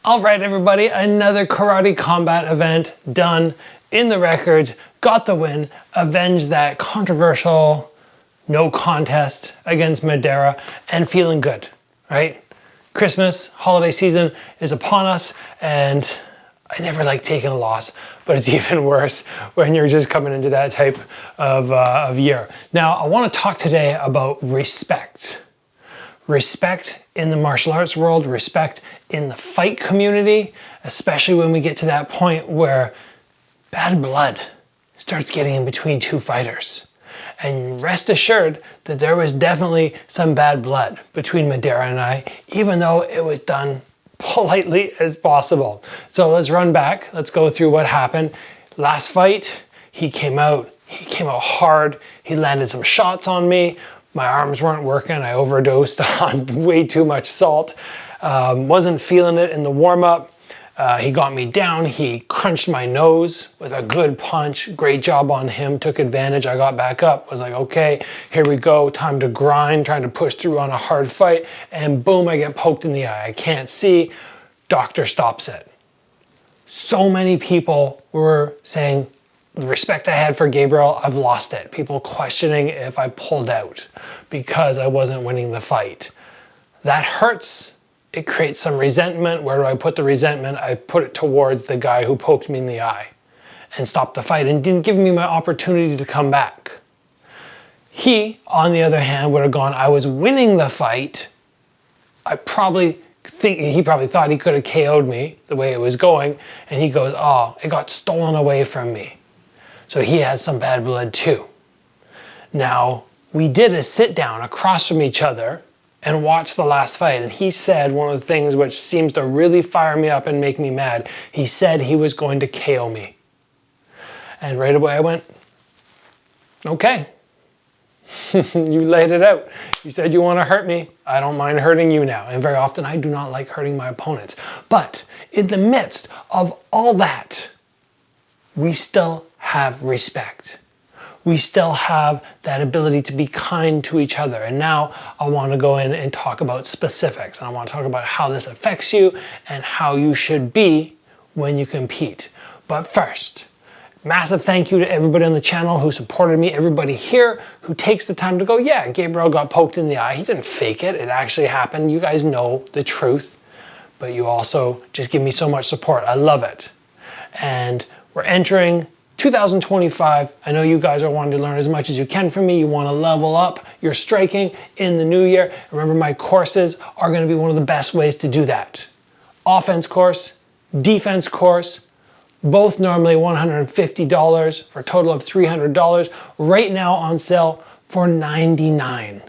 All right, everybody, another karate combat event done in the records. Got the win, avenged that controversial no contest against Madeira, and feeling good, right? Christmas, holiday season is upon us, and I never like taking a loss, but it's even worse when you're just coming into that type of year. Now, I want to talk today about respect. Respect in the martial arts world, respect in the fight community, especially when we get to that point where bad blood starts getting in between two fighters. And rest assured that there was definitely some bad blood between Madeira and I, even though it was done politely as possible. So let's run back. Let's go through what happened. Last fight, he came out hard. He landed some shots on me. My arms weren't working. I overdosed on way too much salt. Wasn't feeling it in the warm-up. He got me down. He crunched my nose with a good punch. Great job on him. Took advantage. I got back up. Was like, okay, here we go. Time to grind. Trying to push through on a hard fight. And boom, I get poked in the eye. I can't see. Doctor stops it. So many people were saying, the respect I had for Gabriel, I've lost it. People questioning if I pulled out because I wasn't winning the fight. That hurts. It creates some resentment. Where do I put the resentment? I put it towards the guy who poked me in the eye and stopped the fight and didn't give me my opportunity to come back. He, on the other hand, would have gone, I was winning the fight. He probably thought he could have KO'd me the way it was going. And he goes, oh, it got stolen away from me. So he has some bad blood too. Now, we did a sit down across from each other and watched the last fight. And he said one of the things which seems to really fire me up and make me mad. He said he was going to KO me. And right away I went, okay. You laid it out. You said you want to hurt me. I don't mind hurting you now. And very often I do not like hurting my opponents. But in the midst of all that, we still have respect. We still have that ability to be kind to each other. And now I want to go in and talk about specifics. And I want to talk about how this affects you and how you should be when you compete. But first, massive thank you to everybody on the channel who supported me, everybody here who takes the time to go, yeah, Gabriel got poked in the eye. He didn't fake it. It actually happened. You guys know the truth, but you also just give me so much support. I love it. And we're entering 2025, I know you guys are wanting to learn as much as you can from me. You want to level up your striking in the new year. Remember, my courses are going to be one of the best ways to do that. Offense course, defense course, both normally $150 for a total of $300. Right now on sale for $99.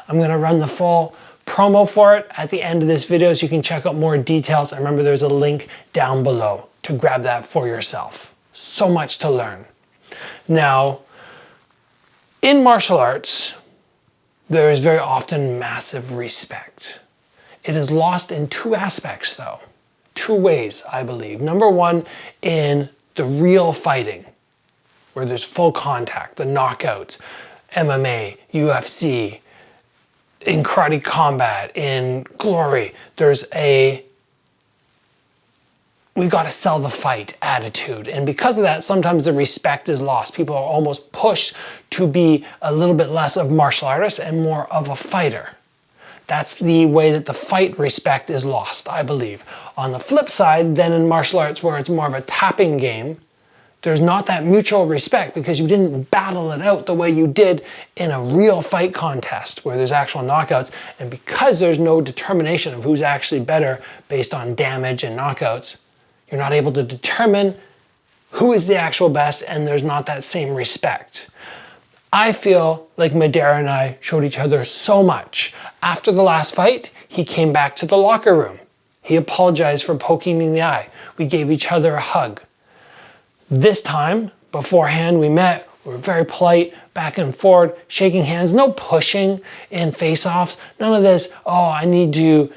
I'm going to run the full promo for it at the end of this video so you can check out more details. And remember, there's a link down below to grab that for yourself. So much to learn. Now, in martial arts, there is very often massive respect. It is lost in two aspects though. Two ways, I believe. Number one, in the real fighting, where there's full contact, the knockouts, MMA, UFC, in karate combat, in glory, there's a we got to sell the fight attitude. And because of that, sometimes the respect is lost. People are almost pushed to be a little bit less of martial artist and more of a fighter. That's the way that the fight respect is lost, I believe. On the flip side, then in martial arts where it's more of a tapping game, there's not that mutual respect because you didn't battle it out the way you did in a real fight contest where there's actual knockouts. And because there's no determination of who's actually better based on damage and knockouts, you're not able to determine who is the actual best, and there's not that same respect. I feel like Madeira and I showed each other so much. After the last fight, he came back to the locker room. He apologized for poking me in the eye. We gave each other a hug. This time, beforehand, we met. We were very polite, back and forth, shaking hands, no pushing in face-offs. None of this, oh, I need to,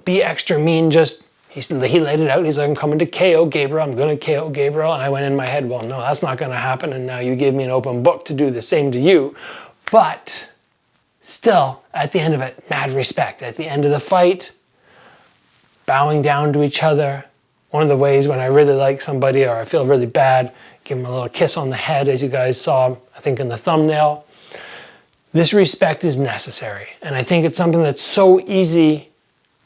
be extra mean, just he laid it out. He's like, I'm coming to KO Gabriel. I'm going to KO Gabriel. And I went in my head, well, no, that's not going to happen. And now you gave me an open book to do the same to you. But still, at the end of it, mad respect. At the end of the fight, bowing down to each other. One of the ways when I really like somebody or I feel really bad, give them a little kiss on the head, as you guys saw, I think in the thumbnail. This respect is necessary. And I think it's something that's so easy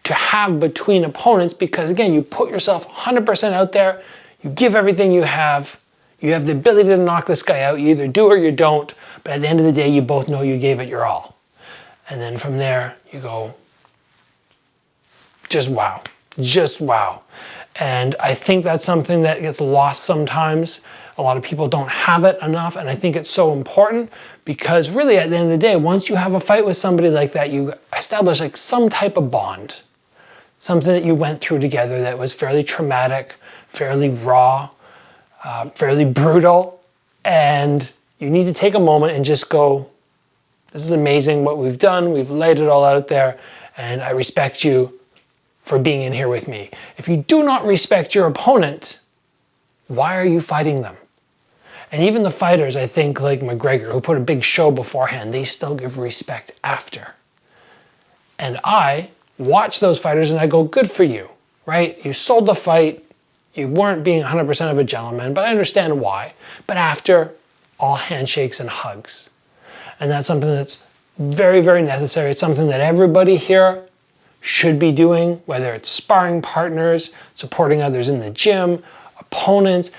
to have between opponents because, again, you put yourself 100% out there, you give everything you have the ability to knock this guy out. You either do or you don't, but at the end of the day, you both know you gave it your all. And then from there, you go, just wow, just wow. And I think that's something that gets lost sometimes. A lot of people don't have it enough, and I think it's so important because really at the end of the day, once you have a fight with somebody like that, you establish like some type of bond, something that you went through together that was fairly traumatic, fairly raw, fairly brutal, and you need to take a moment and just go, this is amazing what we've done, we've laid it all out there, and I respect you for being in here with me. If you do not respect your opponent, why are you fighting them? And even the fighters, I think, like McGregor, who put a big show beforehand, they still give respect after. And I watch those fighters and I go, good for you, right? You sold the fight, you weren't being 100% of a gentleman, but I understand why. But after, all handshakes and hugs. And that's something that's very, very necessary. It's something that everybody here should be doing, whether it's sparring partners, supporting others in the gym, opponents.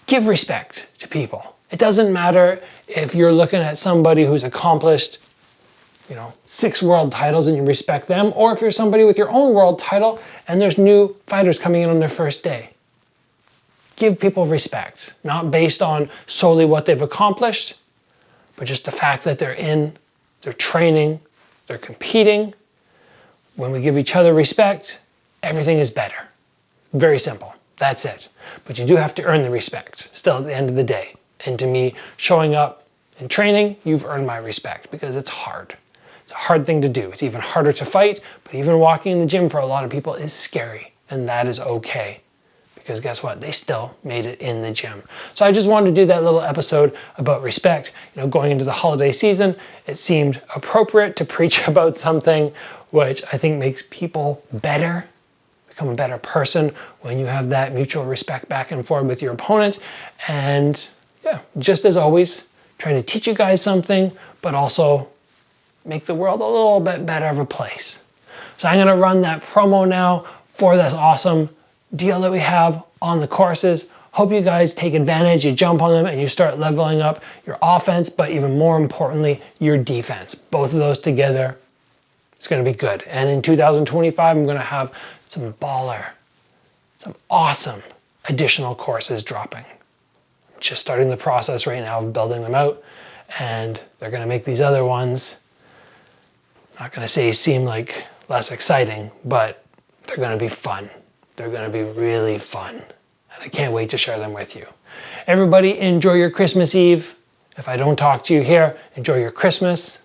Give respect to people. It doesn't matter if you're looking at somebody who's accomplished, 6 world titles and you respect them, or if you're somebody with your own world title and there's new fighters coming in on their first day. Give people respect, not based on solely what they've accomplished, but just the fact that they're training, they're competing. When we give each other respect, everything is better. Very simple. That's it. But you do have to earn the respect still at the end of the day. And to me, showing up and training, you've earned my respect because it's hard. It's a hard thing to do. It's even harder to fight, but even walking in the gym for a lot of people is scary. And that is okay. Because guess what? They still made it in the gym. So I just wanted to do that little episode about respect. Going into the holiday season, it seemed appropriate to preach about something which I think makes people better, become a better person when you have that mutual respect back and forth with your opponent. And yeah, just as always, trying to teach you guys something, but also make the world a little bit better of a place. So I'm gonna run that promo now for this awesome deal that we have on the courses. Hope you guys take advantage, you jump on them and you start leveling up your offense, but even more importantly, your defense. Both of those together, it's gonna be good. And in 2025, I'm gonna have some awesome additional courses dropping. I'm just starting the process right now of building them out, and they're gonna make these other ones, not gonna say seem like less exciting, but they're gonna be fun. They're gonna be really fun. And I can't wait to share them with you. Everybody enjoy your Christmas Eve. If I don't talk to you here, enjoy your Christmas,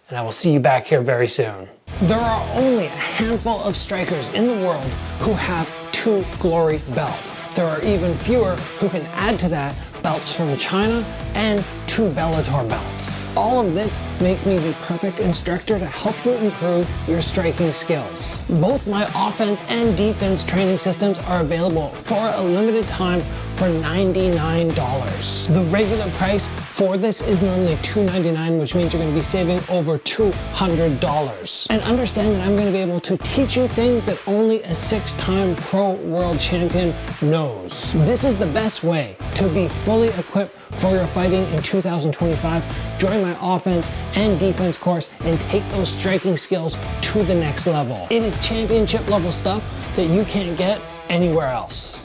and I will see you back here very soon. There are only a handful of strikers in the world who have 2 glory belts. There are even fewer who can add to that belts from China and 2 Bellator belts. All of this makes me the perfect instructor to help you improve your striking skills. Both my offense and defense training systems are available for a limited time for $99. The regular price for this is normally $299, which means you're going to be saving over $200. And understand that I'm going to be able to teach you things that only a 6-time pro world champion knows. This is the best way to be fully equipped for your fighting in 2025. Join my offense and defense course and take those striking skills to the next level. It is championship level stuff that you can't get anywhere else.